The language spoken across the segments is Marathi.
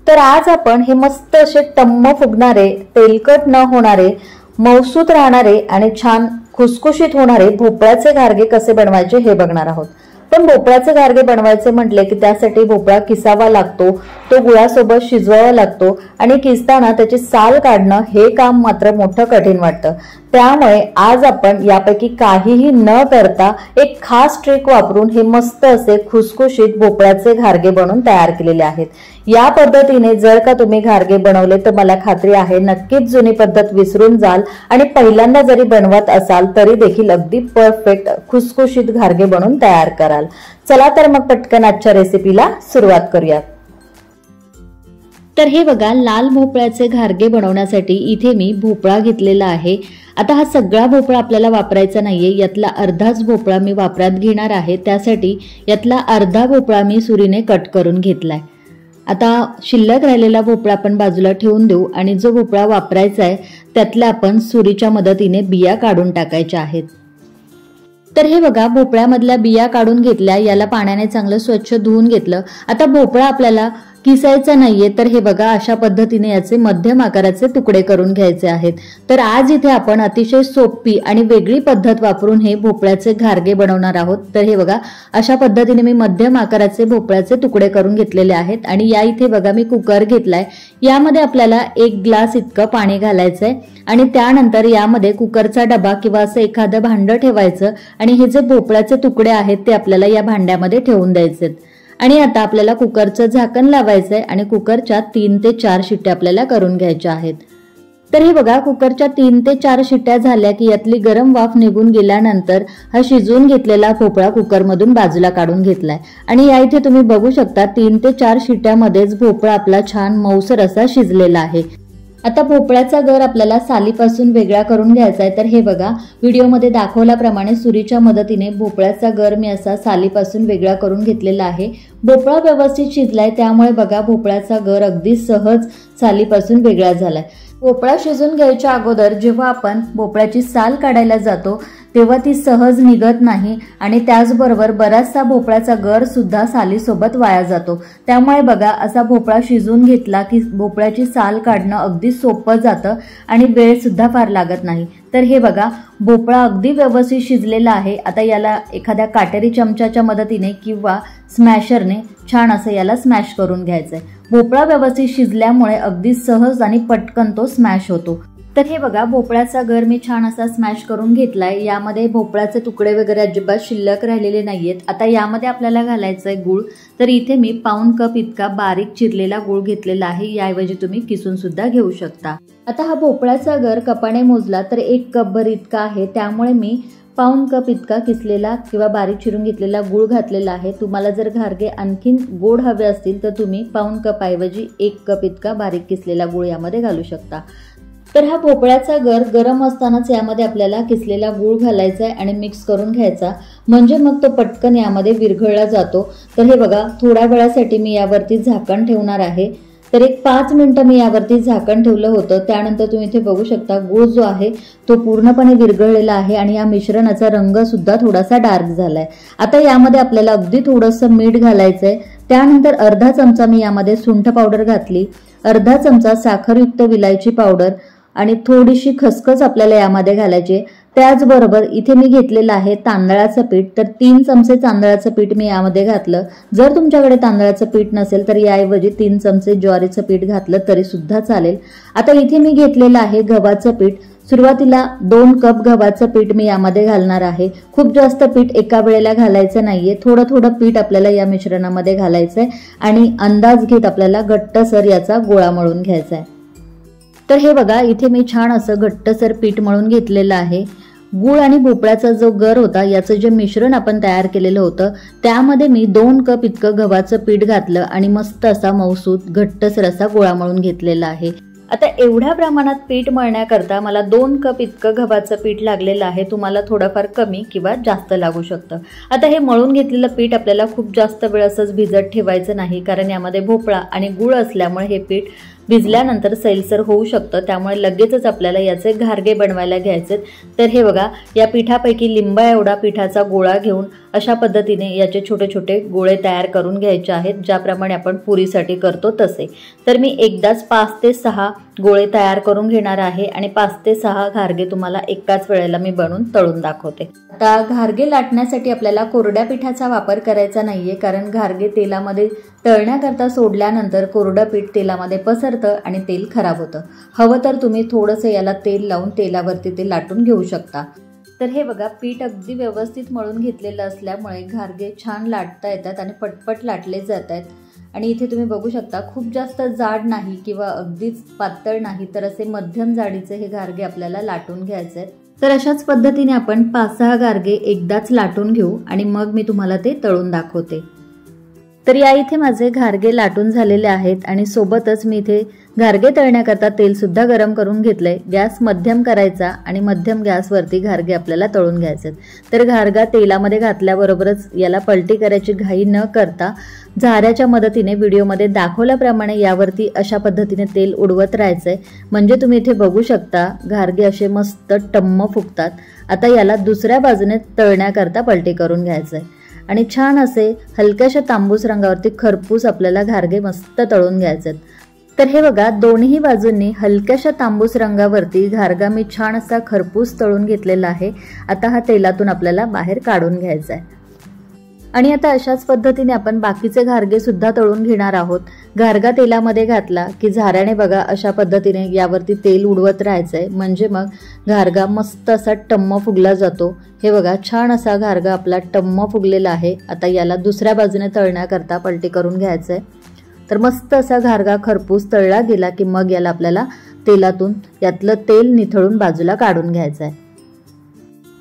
तर आज आपण हे मस्त असे टम्म फुगणारे, तेलकट न होणारे, मौसूत राहणारे आणि छान खुसखुशीत होणारे भोपळ्याचे घारगे कसे बनवायचे हे बघणार आहोत। पण भोपळ्याचे घारगे बनवायचे म्हटले की त्यासाठी भोपळा किसावा लागतो, तो गुळासोबत शिजवावा लागतो आणि किसताना त्याची साल काढणं हे काम मात्र मोठं कठीण वाटतं। त्यामुळे आज आपण यापैकी काहीही न करता एक खास ट्रिक वापरून हे मस्त असे खुसखुशीत भोपळ्याचे घारगे बनवून तयार केलेले आहेत। या पद्धतीने जर का तुम्ही घारगे बनवले तर मला खात्री आहे नक्कीच जुनी पद्धत विसरून जाल आणि पहिल्यांदा जरी बनवत असाल तरी देखील अगदी परफेक्ट खुसखुशीत घारगे बनवून तयार कराल। चला तर मग पटकन आजच्या रेसिपीला सुरुवात करूयात। तर हे बघा, लाल भोपळ्याचे घारगे बनवण्यासाठी इथे मी भोपळा घेतलेला आहे। आता हा सगळा भोपळा आपल्याला वापरायचा नाहीये, यातला अर्धाच भोपळा मी वापरात घेणार आहे। त्यासाठी यातला अर्धा भोपळा मी सुरीने कट करून घेतलाय। आता शिल्लक राहिलेला भोपळा आपण बाजूला ठेवून देऊ आणि जो भोपळा वापरायचा आहे त्यातल्या आपण सुरीच्या मदतीने बिया काढून टाकायच्या आहेत। तर हे बघा, भोपळ्यामधल्या बिया काढून घेतल्या, याला पाण्याने चांगलं स्वच्छ धुवून घेतलं। आता भोपळा आपल्याला किसायचा नाहीये, तर हे बघा अशा पद्धतीने याचे मध्यम आकाराचे तुकडे करून घ्यायचे आहेत। तर आज इथे आपण अतिशय सोपी आणि वेगळी पद्धत वापरून हे भोपळ्याचे घारगे बनवणार आहोत। तर हे बघा, अशा पद्धतीने मी मध्यम आकाराचे भोपळ्याचे तुकडे करून घेतलेले आहेत आणि या इथे बघा मी कुकर घेतलाय। यामध्ये आपल्याला 1 ग्लास इतकं पाणी घालायचंय आणि त्यानंतर यामध्ये कुकरचा डबा किंवा असं एखादं भांडं ठेवायचं आणि हे जे भोपळ्याचे तुकडे आहेत ते आपल्याला या भांड्यामध्ये ठेवून द्यायचे आणि आता आपल्याला कुकरचं झाकण लावायचंय आणि कुकरच्या 3 ते 4 शिट्ट्या आपल्याला करून घ्यायच्या आहेत। तर हे बघा, कुकरच्या 3 ते 4 शिट्ट्या झाल्या की यातली गरम वाफ निघून गेल्यानंतर हा शिजवून घेतलेला भोपळा कुकरमधून बाजूला काढून घेतलाय आणि या इथे तुम्ही बघू शकता 3 ते 4 शिट्ट्यामध्येच भोपळा आपला छान मऊसर असा शिजलेला आहे। आता भोपळ्याचा गर आपल्याला सालीपासून वेगळा करून घ्यायचा आहे। तर हे बघा, व्हिडिओमध्ये दाखवल्याप्रमाणे सुरीच्या मदतीने भोपळ्याचा गर मी असा सालीपासून वेगळा करून घेतलेला आहे। भोपळा व्यवस्थित शिजलाय त्यामुळे बघा भोपळ्याचा गर अगदी सहज सालीपासून वेगळा झालाय। भोपळा शिजून घ्यायच्या अगोदर जेव्हा आपण भोपळ्याची साल काढायला जातो तेव्हा ती सहज निघत नाही आणि त्याचबरोबर बराचसा भोपळ्याचा गर सुद्धा सालीसोबत वाया जातो। त्यामुळे बघा असा भोपळा शिजून घेतला की भोपळ्याची साल काढणं अगदी सोपं जातं आणि वेळ सुद्धा फार लागत नाही। तर हे बघा, भोपळा अगदी व्यवस्थित शिजलेला आहे। आता याला एखाद्या काटेरी चमच्याच्या मदतीने किंवा स्मॅशरने छान असं याला स्मॅश करून घ्यायचंय। भोपळा व्यवस्थित शिजल्यामुळे अगदी सहज आणि पटकन तो स्मॅश होतो। तर हे बघा, भोपळ्याचा गर मी छान असा स्मॅश करून घेतलाय। यामध्ये भोपळ्याचे तुकडे वगैरे अजिबात शिल्लक राहिलेले नाहीयेत। आता यामध्ये आपल्याला घालायचंय गूळ। तर इथे मी पाऊण कप इतका बारीक चिरलेला गूळ घेतलेला आहे, याऐवजी तुम्ही किसून सुद्धा घेऊ शकता। आता हा भोपळ्याचा गर कपाने मोजला तर 1 कपभर इतका आहे, त्यामुळे मी पाऊण कप इतका किसलेला किंवा बारीक चिरून घेतलेला गूळ घातलेला आहे। तुम्हाला जर घारगे आणखीन गोड हवे असतील तर तुम्ही पाऊण कप ऐवजी 1 कप इतका बारीक किसलेला गूळ यामध्ये घालू शकता। तर हा भोपळ्याचा गर गरम असतानाच यामध्ये आपल्याला किसलेला गूळ घालायचा आहे आणि मिक्स करून घ्यायचा, म्हणजे मग तो पटकन यामध्ये विरघळला जातो। तर हे बघा, थोड्या वेळासाठी मी यावरती झाकण ठेवणार आहे। तर 5 मिनिटं मी यावरती झाकण ठेवलं होतं। त्यानंतर तुम्ही इथे बघू शकता गूळ जो आहे तो पूर्णपणे विरघळलेला आहे आणि या मिश्रणाचा रंग सुद्धा थोडासा डार्क झालाय। आता यामध्ये आपल्याला अगदी थोडंसं मीठ घालायचंय। त्यानंतर अर्धा चमचा मी यामध्ये सुंठ पावडर घातली, अर्धा चमचा साखरयुक्त विलायची पावडर आणि थोडीशी खसखस आपल्याला यामध्ये घालायची। त्याचबरोबर इथे मी घेतलेलं आहे तांदळाचं पीठ। तर 3 चमचे तांदळाचं पीठ मी यामध्ये घातलं। जर तुमच्याकडे तांदळाचं पीठ नसेल तर याऐवजी 3 चमचे ज्वारीचं पीठ घातलं तरी सुद्धा चालेल। आता इथे मी घेतलेलं आहे गव्हाचं पीठ। सुरुवातीला 2 कप गव्हाचं पीठ मी यामध्ये घालणार आहे। खूप जास्त पीठ एका वेळेला घालायचं नाहीये, थोडं थोडं पीठ आपल्याला या मिश्रणामध्ये घालायचंय आणि अंदाज घेत आपल्याला घट्टसर याचा गोळा मळून घ्यायचा आहे। तर हे बघा, इथे मी छान असं घट्टसर पीठ मळून घेतलेलं आहे। गूळ आणि भोपळ्याचा जो गर होता याचं जे मिश्रण आपण तयार केलेलं होतं त्यामध्ये मी 2 कप इतकं गव्हाचं पीठ घातलं आणि मस्त असा मऊसूत घट्टसर असा गोळा मळून घेतलेला आहे। आता एवढ्या प्रमाणात पीठ मळण्याकरता मला 2 कप इतकं गव्हाचं पीठ लागलेलं आहे। तुम्हाला थोडंफार कमी किंवा जास्त लागू शकतं। आता हे मळून घेतलेलं पीठ आपल्याला खूप जास्त वेळ असंच भिजत ठेवायचं नाही, कारण यामध्ये भोपळा आणि गूळ असल्यामुळे हे पीठ भिजल्यानंतर सैलसर होऊ शकतं, त्यामुळे लगेचच आपल्याला याचे घारगे बनवायला घ्यायचे। तर हे बघा, या पिठापैकी लिंबा एवढा पिठाचा गोळा घेऊन अशा पद्धतीने याचे छोटे छोटे गोळे तयार करून घ्यायचे आहेत, ज्याप्रमाणे आपण पुरीसाठी करतो तसे। तर मी एकदाच 5 ते 6 गोळे तयार करून घेणार आहे आणि 5 ते 6 घारगे तुम्हाला एकाच वेळेला मी बनवून तळून दाखवते। आता घारगे लाटण्यासाठी आपल्याला कोरड्या पिठाचा वापर करायचा नाहीये, कारण घारगे तेलामध्ये तळण्याकरता सोडल्यानंतर कोरडं पीठ तेलामध्ये पसरतं आणि तेल खराब होतं। हवं तर तुम्ही थोडंसं याला तेल लावून तेलावरती ते लाटून घेऊ शकता। तर हे बघा, पीठ अगदी व्यवस्थित मळून घेतलेलं असल्यामुळे घारगे छान लाटता येतात आणि पटपट लाटले जात आहेत। आणि इथे तुम्ही बघू शकता, खूप जास्त जाड नाही किंवा अगदीच पातळ नाही, तर असे मध्यम जाडीचे हे घारगे आपल्याला लाटून घ्यायचे आहेत। तर अशाच पद्धतीने आपण 5-6 घारगे एकदाच लाटून घेऊ आणि मग मी तुम्हाला ते तळून दाखवते। तर या इथे माझे घारगे लाटून झालेले आहेत आणि सोबतच मी इथे घारगे तळण्याकरता तेल सुद्धा गरम करून घेतलंय। गॅस मध्यम करायचा आणि मध्यम गॅसवरती घारगे आपल्याला तळून घ्यायचे। तर घारगा तेलामध्ये घातल्याबरोबरच याला पलटी करायची घाई न करता झाऱ्याच्या मदतीने व्हिडिओमध्ये दाखवल्याप्रमाणे यावरती अशा पद्धतीने तेल उडवत राहायचंय, म्हणजे तुम्ही इथे बघू शकता घारगे असे मस्त टम्म फुगतात। आता याला दुसऱ्या बाजूने तळण्याकरता पलटी करून घ्यायचंय आणि छान असे हलक्याशा तांबूस रंगावरती खरपूस आपल्याला घारगे मस्त तळून घ्यायचे। तर हे बघा, दोन्ही बाजूंनी हलक्याशा तांबूस रंगावरती घारगा मी छान असा खरपूस तळून घेतलेला आहे। आता हा तेलातून आपल्याला बाहेर काढून घ्यायचा आहे आणि आता अशाच पद्धतीने आपण बाकीचे घारगे सुद्धा तळून घेणार आहोत। घारगा तेलामध्ये घातला की झाऱ्याने बघा अशा पद्धतीने यावरती तेल उडवत राहायचंय, म्हणजे मग घारगा मस्त असा टम्म फुगला जातो। हे बघा, छान असा घारगा आपला टम्म फुगलेला आहे। आता याला दुसऱ्या बाजूने तळण्याकरता पलटी करून घ्यायचंय। तर मस्त असा घारगा खरपूस तळला गेला की मग याला आपल्याला तेलातून यातलं तेल निथळून बाजूला काढून घ्यायचंय।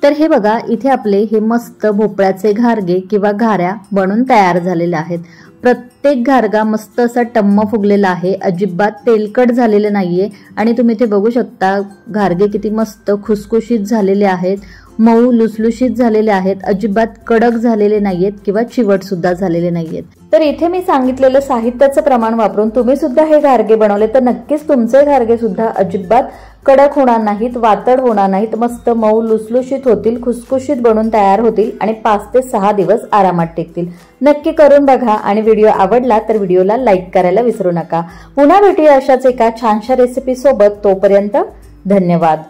तर हे बघा, इथे आपले हे मस्त भोपळ्याचे घारगे किंवा घाऱ्या बनून तयार झालेले आहेत। प्रत्येक घारगा मस्त असा टम्म फुगलेला आहे, अजिबात तेलकट झालेले नाहीये आणि तुम्ही इथे बघू शकता घारगे किती मस्त खुसखुशीत झालेले आहेत, मऊ लुसलुशीत झालेले आहेत, अजिबात कडक झालेले नाहीयेत किंवा चिवट सुद्धा झालेले नाहीयेत। तर इथे मी सांगितलेलं साहित्याचं प्रमाण वापरून तुम्ही सुद्धा हे घारगे बनवले तर नक्कीच तुमचे घारगे सुद्धा अजिबात कडक होणार नाहीत, वातड होणार नाहीत, मस्त मऊ लुसलुशीत होतील, खुसखुशीत बनून तयार होतील आणि 5 ते 6 दिवस आरामात टिकतील। नक्की करून बघा आणि व्हिडिओ आवडला तर व्हिडिओला लाईक करायला विसरू नका। पुन्हा भेटूया अशाच एका छानशा रेसिपी सोबत, तोपर्यंत धन्यवाद।